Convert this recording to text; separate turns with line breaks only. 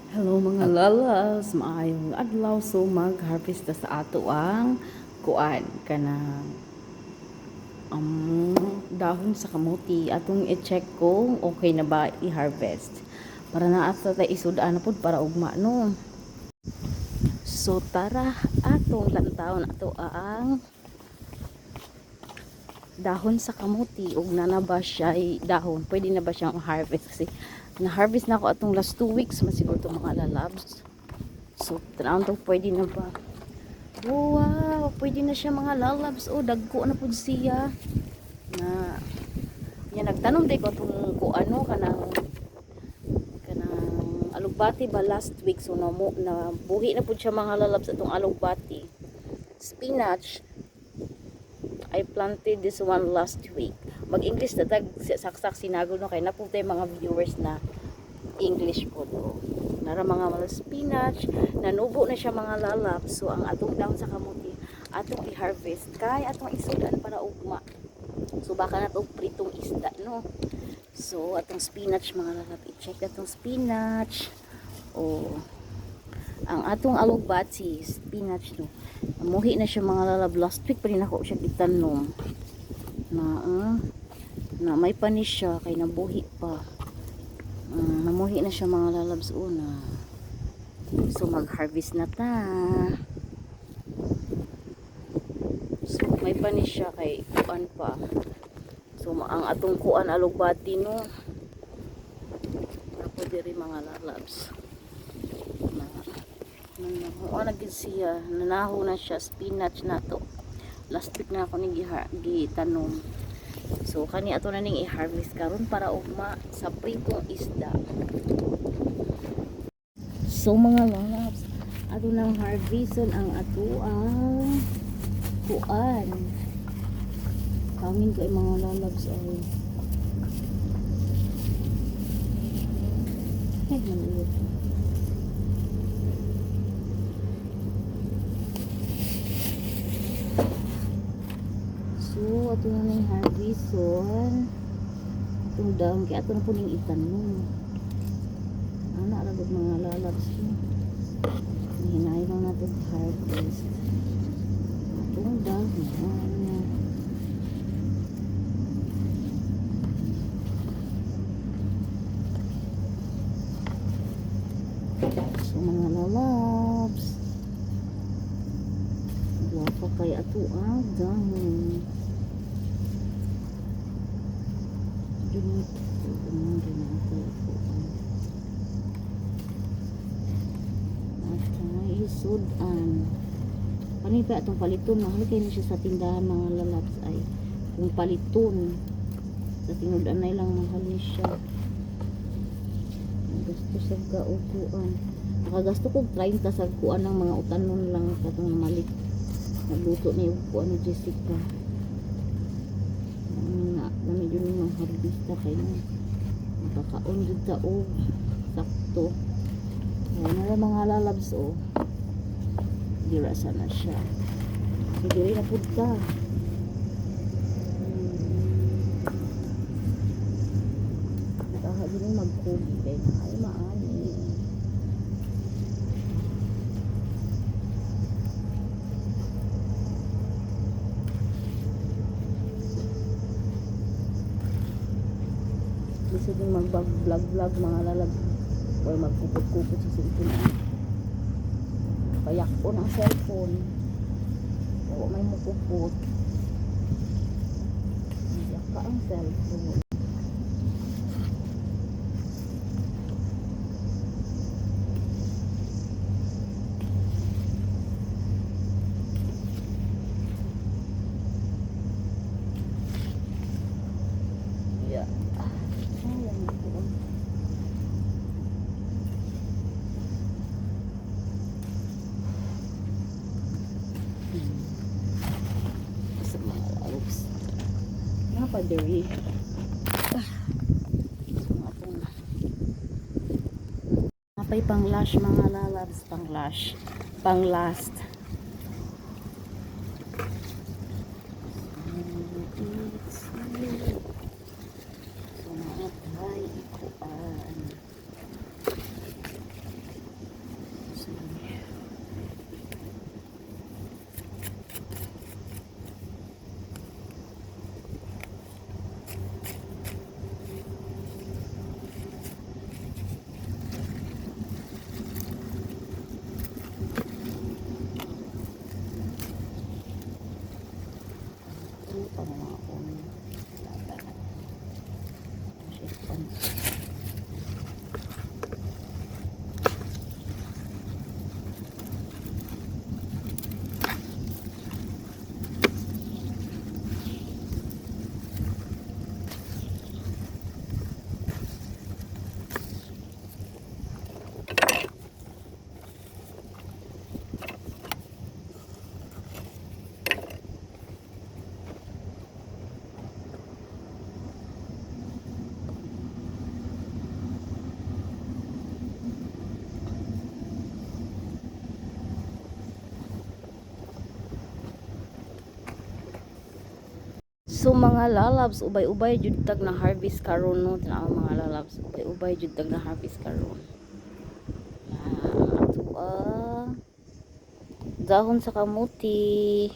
Hello mga lalas, maayong adlaw. So mag-harvest ta sa ato ang kuan kana dahon sa kamuti. Atong i-check kung okay na ba i-harvest. Para na ata ta isudaan na pud para ugma no. So tara atong lantawon ato ang dahon sa kamuti ug na ba siya dahon. Pwede na ba siyang harvest kasi na-harvest na ako atong last 2 weeks masiguro itong mga lalabs. So tanawon to pwede na ba. Wow, pwede na siya mga lalabs. Oh, dagko na pud siya. Na yan nagtanom day ko tong ko ano kanang alugbati ba last week so na buhi na pud siya mga lalabs atong alugbati. Spinach I planted this one last week. Mag-English na tag saksak sinagol no kay naputay mga viewers na English po do. Nara mga spinach, nanubo na siya mga lalap. So ang atong dahon sa kamuti, atong i-harvest kay atong isudan para ugma. So baka na to pritong isda no. So atong spinach mga lalap, i-check atong spinach. O ang atong alugbati, spinach no. Muhi na siya mga lalab last week pa rin ako siya gitanom. Na may panis siya kay nabuhi pa. Namuhi na siya mga lalabs una. So mag-harvest na ta. So may panis siya kay kuan pa. So ang atong kuan alugbati no. Ako diri mga lalabs. Nanaho na gid siya, nanaho na siya spinach na to. Last week na ako ni gitanom. So kani ato na ning i-harvest karon para ugma sa pritong isda. So mga lalabs, ato nang harveston ang ato ang kuan. Hangin kay mga lalabs ay. Maliit. So ato na ning harveston. Itong dahon kaya ato na po ning itanom. Ana ra mga lalabs. Hinay lang natin harvest. Itong dahon. So mga lalabs. Wapa kay ato ang dahon. Sudan pani pa itong paliton mahal kayo na siya sa tindahan mga lalabs ay kung paliton sa tinudan na lang mahal ni siya gusto sa gaupuan nakagasto ko 30 sa kuan ng mga utanon lang katong malit nagluto ni upuan ni Jessica nami dyan yung harvesta kayo nakakaon dyan tao sakto na mga lalabs o dira sana siya diri na pud ka nakaha din magkubi kay ay maani gusto din mag-vlog mga lalag or magkupot-kupot sa cellphone payak po ng cellphone o may mukupot payak ka ang cellphone yeah pa diri napay pang lash mga lalabs pang last so naatay ikuan So mga lalabs, ubay-ubay jud tag na harvest karon no. Tanaw mga lalabs, ubay-ubay jud tag na harvest karon. Ato dahon sa kamuti.